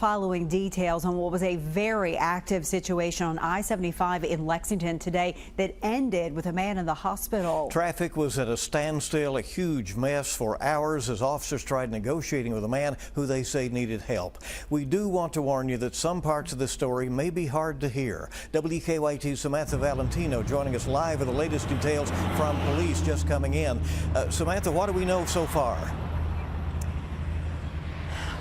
Following details on what was a very active situation on I-75 in Lexington today that ended with a man in the hospital. Traffic was at a standstill, a huge mess for hours as officers tried negotiating with a man who they say needed help. We do want to warn you that some parts of the story may be hard to hear. WKYT's Samantha Valentino joining us live with the latest details from police just coming in. Samantha, what do we know so far?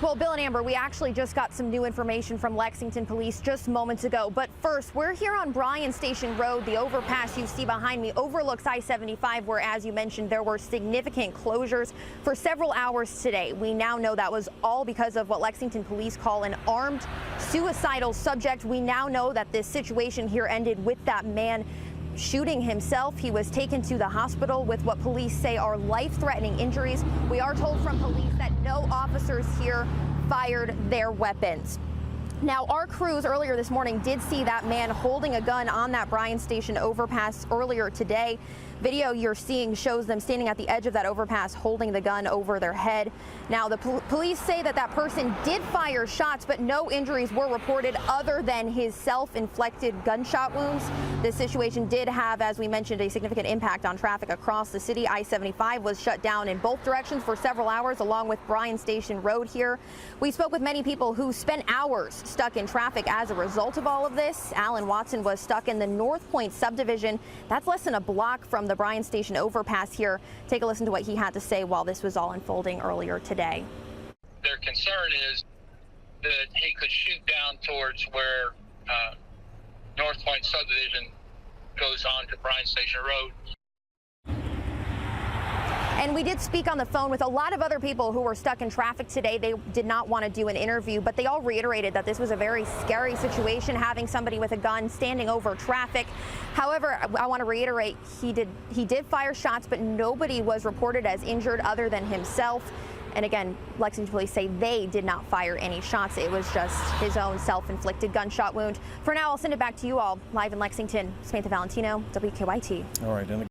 Well, Bill and Amber, we actually just got some new information from Lexington police just moments ago. But first, we're here on Bryan Station Road. The overpass you see behind me overlooks I-75, where, as you mentioned, there were significant closures for several hours today. We now know that was all because of what Lexington police call an armed suicidal subject. We now know that this situation here ended with that man shooting himself. He was taken to the hospital with what police say are life-threatening injuries. We are told from police that no officers here fired their weapons. Now, our crews earlier this morning did see that man holding a gun on that Bryan Station overpass earlier today. Video you're seeing shows them standing at the edge of that overpass holding the gun over their head. Now, the police say that that person did fire shots, but no injuries were reported other than his self-inflicted gunshot wounds. This situation did have, as we mentioned, a significant impact on traffic across the city. I-75 was shut down in both directions for several hours, along with Bryan Station Road here. We spoke with many people who spent hours stuck in traffic as a result of all of this. Alan Watson was stuck in the North Point subdivision. That's less than a block from the Bryan Station overpass here. Take a listen to what he had to say while this was all unfolding earlier today. Their concern is that he could shoot down towards where North Point subdivision goes on to Bryan Station Road. And we did speak on the phone with a lot of other people who were stuck in traffic today. They did not want to do an interview, but they all reiterated that this was a very scary situation, having somebody with a gun standing over traffic. However, I want to reiterate, he did fire shots, but nobody was reported as injured other than himself. And again, Lexington police say they did not fire any shots. It was just his own self-inflicted gunshot wound. For now, I'll send it back to you all live in Lexington. Samantha Valentino, WKYT. All right.